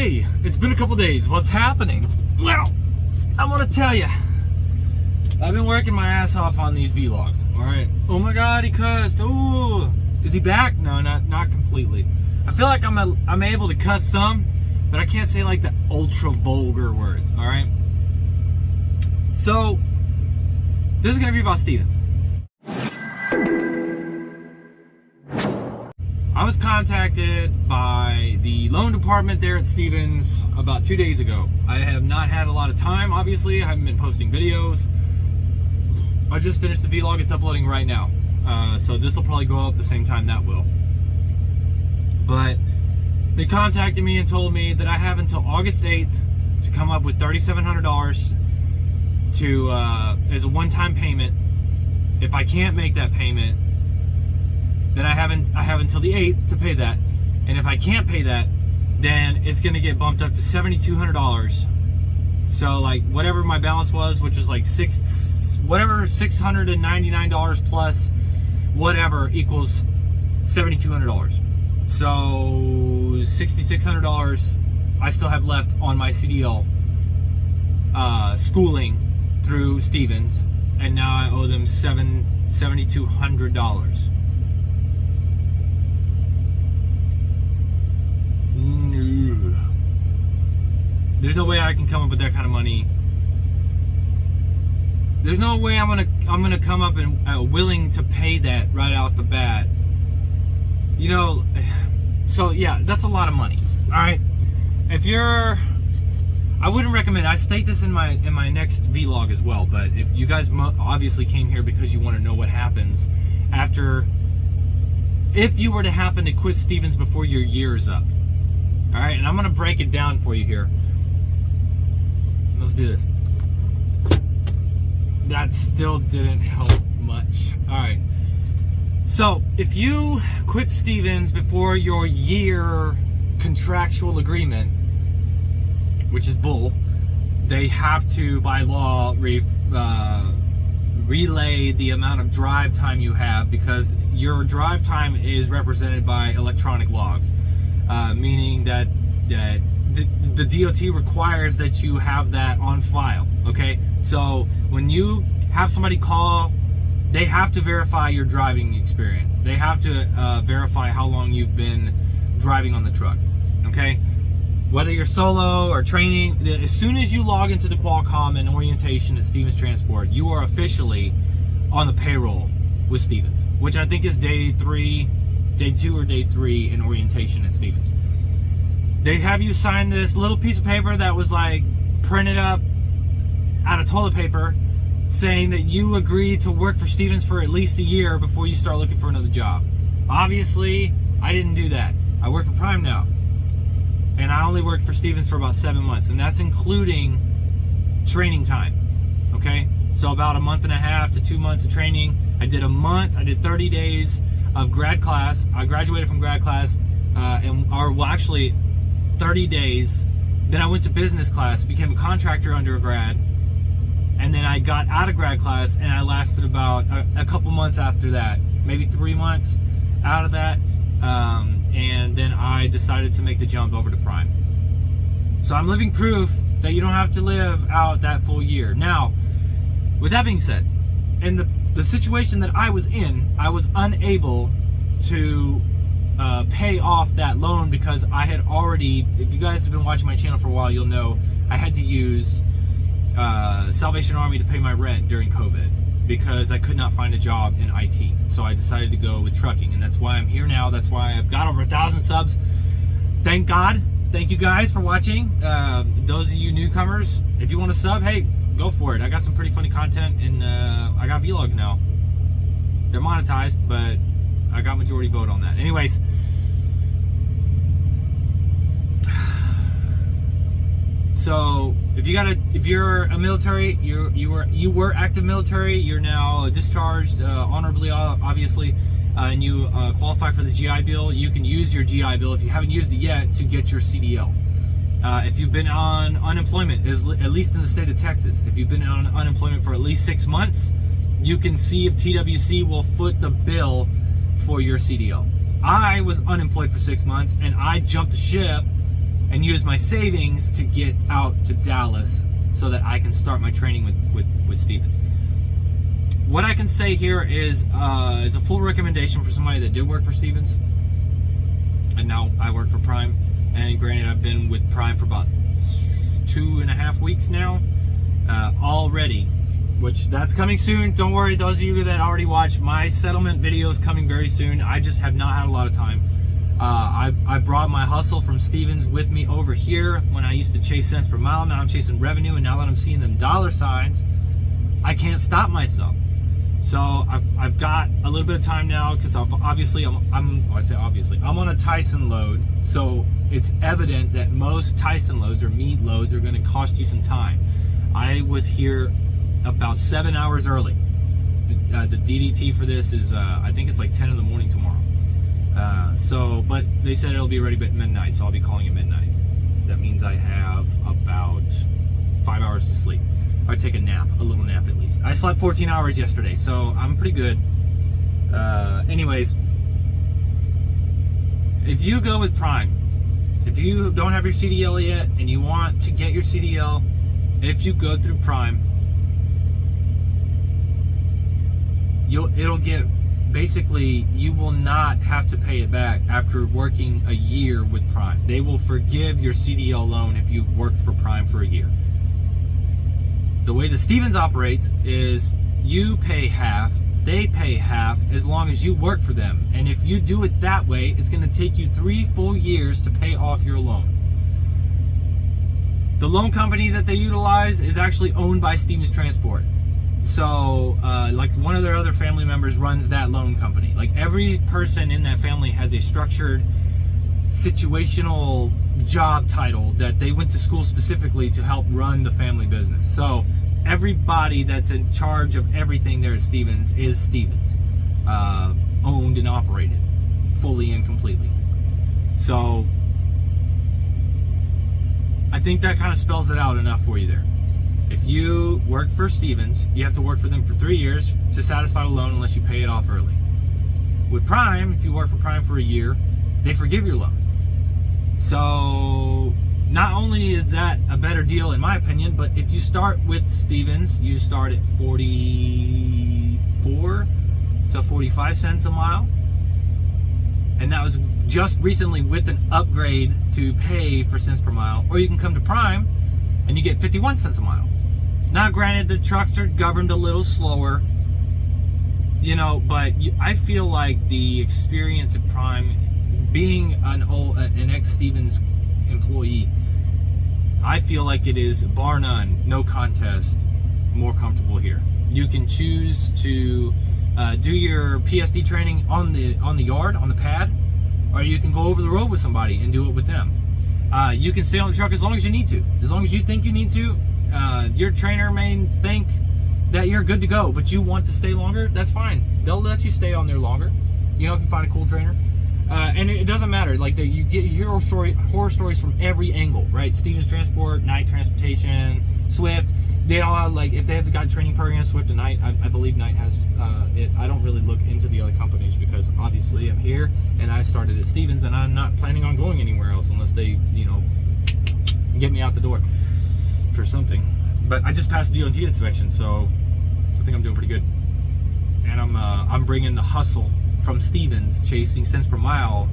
Hey, it's been a couple days. What's happening? Well, I want to tell you, I've been working my ass off on these vlogs. All right. Oh my God, he cussed. Ooh, is he back? No, not completely. I feel like I'm able to cuss some, but I can't say like the ultra vulgar words. All right. So this is gonna be about Stevens. I was contacted by the loan department there at Stevens about 2 days ago. I have not had a lot of time, obviously. I haven't been posting videos. I just finished the vlog. It's uploading right now. So this will probably go up the same time that will. But they contacted me and told me that I have until August 8th to come up with $3,700 to as a one-time payment. If I can't make that payment, then I have until the 8th to pay that. And if I can't pay that, then it's gonna get bumped up to $7,200. So like whatever my balance was, which was like $699 plus whatever equals $7,200. So $6,600 I still have left on my CDL schooling through Stevens, and now I owe them $7,200. There's no way I can come up with that kind of money. There's no way I'm gonna come up and willing to pay that right out the bat. You know, so yeah, that's a lot of money. All right, if you're, I wouldn't recommend. I state this in my next vlog as well. But if you guys obviously came here because you want to know what happens after, if you were to happen to quit Stevens before your year is up. All right, and I'm gonna break it down for you here. Let's do this. That still didn't help much. All right. So if you quit Stevens before your year contractual agreement, which is bull, they have to, by law, relay the amount of drive time you have, because your drive time is represented by electronic logs, meaning that the DOT requires that you have that on file, okay? So when you have somebody call, they have to verify your driving experience. They have to verify how long you've been driving on the truck, okay? Whether you're solo or training, as soon as you log into the Qualcomm and orientation at Stevens Transport, you are officially on the payroll with Stevens, which I think is day 2 or day 3 in orientation at Stevens. They have you sign this little piece of paper that was like printed up out of toilet paper, saying that you agree to work for Stevens for at least a year before you start looking for another job. Obviously, I didn't do that. I work for Prime now, and I only worked for Stevens for about 7 months, and that's including training time, okay? So about a month and a half to 2 months of training. I did 30 days of grad class. I graduated from grad class, actually 30 days. Then I went to business class, became a contractor undergrad, and then I got out of grad class, and I lasted about a couple months after that, maybe 3 months out of that, and then I decided to make the jump over to Prime. So I'm living proof that you don't have to live out that full year. Now, with that being said, in the situation that I was in, I was unable to pay off that loan because I had already, if you guys have been watching my channel for a while, you'll know I had to use Salvation Army to pay my rent during COVID because I could not find a job in IT. So I decided to go with trucking, and that's why I'm here now. That's why I've got over 1,000 subs. Thank God. Thank you guys for watching. Those of you newcomers, if you want to sub, hey, go for it. I got some pretty funny content, and I got vlogs now. They're monetized, but I got majority vote on that. Anyways, so if you're a military, you were active military, you're now discharged honorably, obviously, and you qualify for the GI Bill, you can use your GI Bill if you haven't used it yet to get your CDL. If you've been on unemployment, at least in the state of Texas, if you've been on unemployment for at least 6 months, you can see if TWC will foot the bill for your CDL. I was unemployed for 6 months, and I jumped the ship and use my savings to get out to Dallas so that I can start my training with Stevens. What I can say here is a full recommendation for somebody that did work for Stevens, and now I work for Prime. And granted, I've been with Prime for about 2.5 weeks now already, which that's coming soon. Don't worry, those of you that already watch, my settlement video is coming very soon. I just have not had a lot of time. I brought my hustle from Stevens with me over here when I used to chase cents per mile. Now I'm chasing revenue, and now that I'm seeing them dollar signs, I can't stop myself. So I've got a little bit of time now, because I'm on a Tyson load, so it's evident that most Tyson loads or meat loads are going to cost you some time. I was here about 7 hours early. The DDT for this is I think it's like 10 in the morning tomorrow. But they said it'll be ready by midnight, so I'll be calling at midnight. That means I have about 5 hours to sleep. Or take a nap, a little nap at least. I slept 14 hours yesterday, so I'm pretty good. Anyways, if you go with Prime, if you don't have your CDL yet and you want to get your CDL, if you go through Prime, it'll get, basically, you will not have to pay it back after working a year with Prime. They will forgive your CDL loan if you've worked for Prime for a year. The way that Stevens operates is you pay half, they pay half, as long as you work for them. And if you do it that way, it's going to take you 3 full years to pay off your loan. The loan company that they utilize is actually owned by Stevens Transport. So, like one of their other family members runs that loan company. Like every person in that family has a structured, situational job title that they went to school specifically to help run the family business. So everybody that's in charge of everything there at Stevens is Stevens, owned and operated fully and completely. So I think that kind of spells it out enough for you there. If you work for Stevens, you have to work for them for 3 years to satisfy the loan unless you pay it off early. With Prime, if you work for Prime for a year, they forgive your loan. So not only is that a better deal in my opinion, but if you start with Stevens, you start at 44 to 45 cents a mile. And that was just recently with an upgrade to pay for cents per mile. Or you can come to Prime and you get 51 cents a mile. Now granted, the trucks are governed a little slower, you know, but I feel like the experience at Prime, being an ex-Stevens employee, I feel like it is, bar none, no contest, more comfortable here. You can choose to do your PSD training on the yard, on the pad, or you can go over the road with somebody and do it with them. You can stay on the truck as long as you need to. As long as you think you need to. Your trainer may think that you're good to go, but you want to stay longer, that's fine. They'll let you stay on there longer, you know, if you find a cool trainer. And it doesn't matter, like you get horror stories from every angle, right? Stevens Transport, Knight Transportation, Swift, they all have, like, if they have got training programs, Swift and Knight, I believe Knight has it. I don't really look into the other companies because obviously I'm here and I started at Stevens and I'm not planning on going anywhere else unless they, you know, get me out the door for something. But I just passed the DOT inspection, so I think I'm doing pretty good. And I'm bringing the hustle from Stevens, chasing cents per mile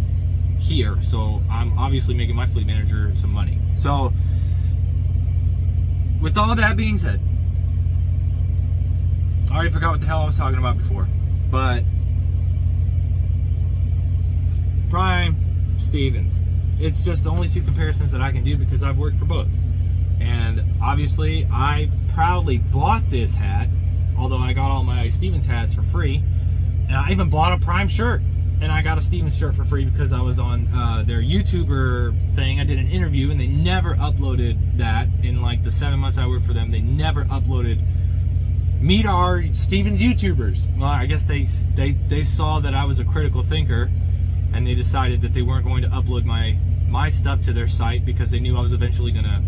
here, so I'm obviously making my fleet manager some money. So with all that being said, I already forgot what the hell I was talking about before, but Prime, Stevens, it's just the only two comparisons that I can do because I've worked for both. And obviously I proudly bought this hat, although I got all my Stevens hats for free. And I even bought a Prime shirt, and I got a Stevens shirt for free because I was on their YouTuber thing. I did an interview, and they never uploaded that in like the 7 months I worked for them. They never uploaded meet our Stevens YouTubers. Well, I guess they saw that I was a critical thinker, and they decided that they weren't going to upload my stuff to their site because they knew I was eventually gonna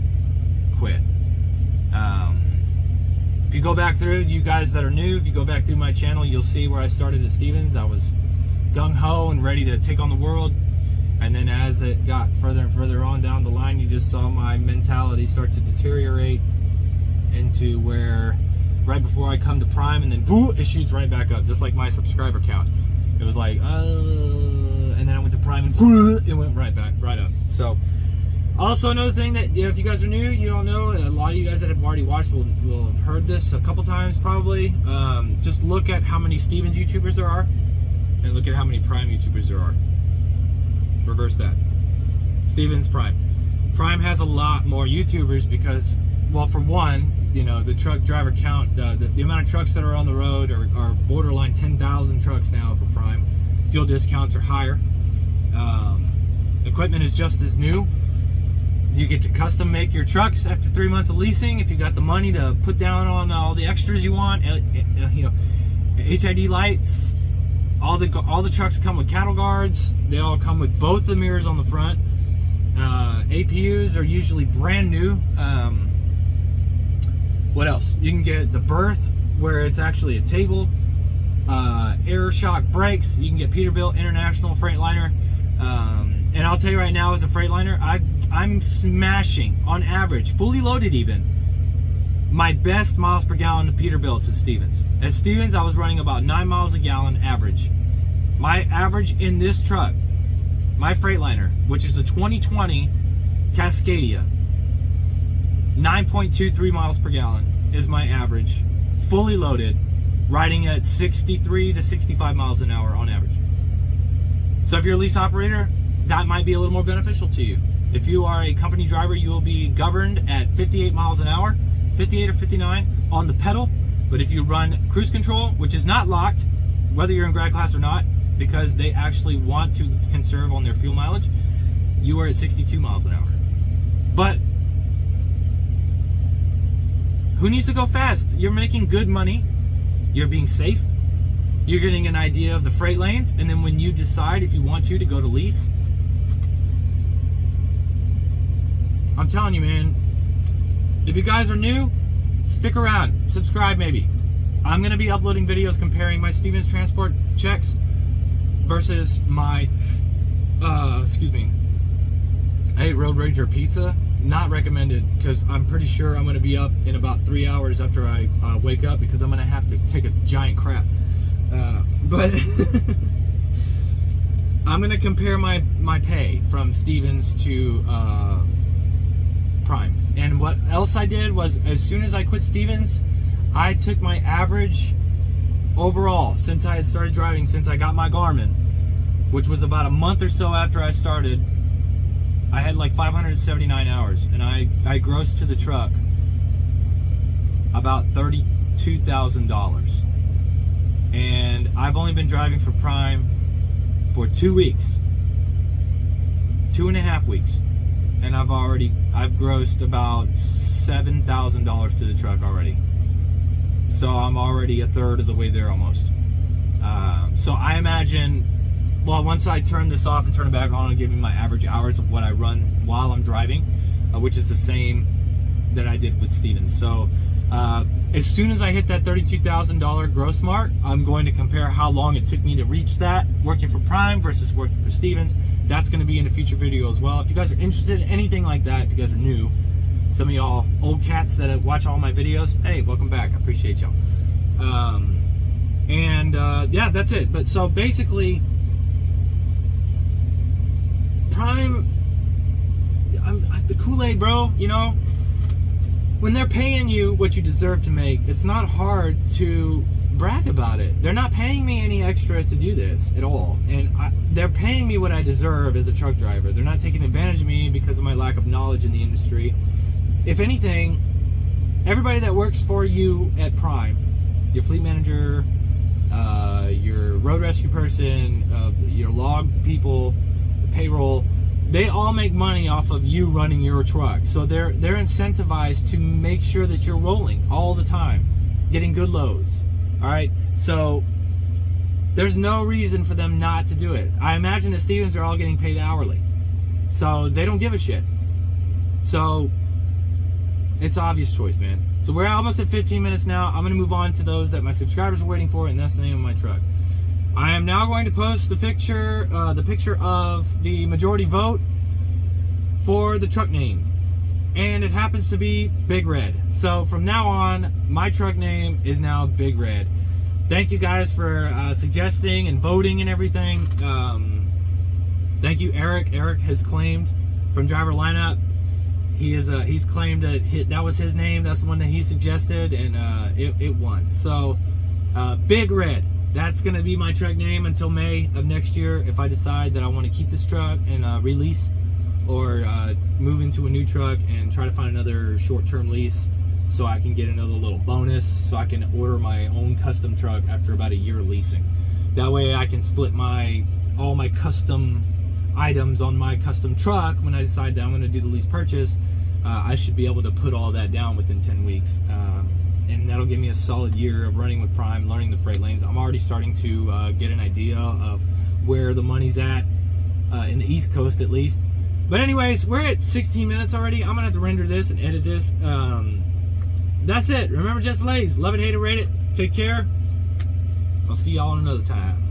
quit. If you go back through, you guys that are new, if you go back through my channel, you'll see where I started at Stevens. I was gung-ho and ready to take on the world. And then as it got further and further on down the line, you just saw my mentality start to deteriorate into where right before I come to Prime, and then boo, it shoots right back up, just like my subscriber count. It was like, and then I went to Prime and boo, it went right back, right up. So, also another thing that, if you guys are new, you don't know, a lot of you guys that have already watched will have heard this a couple times probably. Just look at how many Stevens YouTubers there are, and look at how many Prime YouTubers there are. Reverse that. Stevens, Prime. Prime has a lot more YouTubers because, well, for one, you know, the truck driver count, the amount of trucks that are on the road are borderline 10,000 trucks now for Prime. Fuel discounts are higher. Equipment is just as new. You get to custom make your trucks after 3 months of leasing if you got the money to put down on all the extras you want. You know, HID lights. All the trucks come with cattle guards. They all come with both the mirrors on the front. APUs are usually brand new. What else? You can get the berth where it's actually a table. Air shock brakes. You can get Peterbilt International Freightliner. And I'll tell you right now, as a Freightliner, I'm smashing on average, fully loaded even, my best miles per gallon to Peterbilt's at Stevens. At Stevens, I was running about 9 miles a gallon average. My average in this truck, my Freightliner, which is a 2020 Cascadia, 9.23 miles per gallon is my average, fully loaded, riding at 63 to 65 miles an hour on average. So if you're a lease operator, that might be a little more beneficial to you. If you are a company driver, you will be governed at 58 miles an hour, 58 or 59 on the pedal. But if you run cruise control, which is not locked, whether you're in grad class or not, because they actually want to conserve on their fuel mileage, you are at 62 miles an hour. But who needs to go fast? You're making good money. You're being safe. You're getting an idea of the freight lanes. And then when you decide if you want to go to lease, I'm telling you, man, if you guys are new, stick around, subscribe maybe. I'm going to be uploading videos comparing my Stevens transport checks versus my, I ate Road Ranger pizza. Not recommended, because I'm pretty sure I'm going to be up in about 3 hours after I wake up, because I'm going to have to take a giant crap. But I'm going to compare my pay from Stevens to Prime. And what else I did was, as soon as I quit Stevens, I took my average overall since I had started driving, since I got my Garmin, which was about a month or so after I started. I had like 579 hours, and I grossed to the truck about $32,000. And I've only been driving for Prime for 2 weeks, 2.5 weeks. And I've grossed about $7,000 to the truck already. So I'm already a third of the way there almost. So I imagine, well, once I turn this off and turn it back on and give me my average hours of what I run while I'm driving, which is the same that I did with Stevens. So as soon as I hit that $32,000 gross mark, I'm going to compare how long it took me to reach that working for Prime versus working for Stevens. That's going to be in a future video as well. If you guys are interested in anything like that, if you guys are new, some of y'all old cats that watch all my videos, hey, welcome back. I appreciate y'all. Yeah, that's it. But so basically, Prime, I'm the Kool-Aid, bro. You know, when they're paying you what you deserve to make, it's not hard to brag about it. They're not paying me any extra to do this at all, and they're paying me what I deserve as a truck driver. They're not taking advantage of me because of my lack of knowledge in the industry. If anything, everybody that works for you at Prime, your fleet manager, your road rescue person, your log people, the payroll, they all make money off of you running your truck. So they're incentivized to make sure that you're rolling all the time, getting good loads. All right, so there's no reason for them not to do it. I imagine that Stevens are all getting paid hourly, so they don't give a shit. So it's an obvious choice, man. So we're almost at 15 minutes now. I'm gonna move on to those that my subscribers are waiting for, and that's the name of my truck. I am now going to post the picture of the majority vote for the truck name, and it happens to be Big Red. So from now on, my truck name is now Big Red. Thank you guys for suggesting and voting and everything. Thank you, Eric. Eric has claimed from Driver Lineup. He's claimed that that was his name. That's the one that he suggested, and it won. So Big Red. That's gonna be my truck name until May of next year. If I decide that I want to keep this truck and release, or move into a new truck and try to find another short-term lease, so I can get another little bonus, so I can order my own custom truck after about a year of leasing. That way I can split all my custom items on my custom truck. When I decide that I'm going to do the lease purchase, I should be able to put all that down within 10 weeks. And that'll give me a solid year of running with Prime, learning the freight lanes. I'm already starting to get an idea of where the money's at, in the East Coast at least. But anyways, we're at 16 minutes already. I'm going to have to render this and edit this. That's it. Remember, just Lays. Love it, hate it, rate it. Take care. I'll see y'all another time.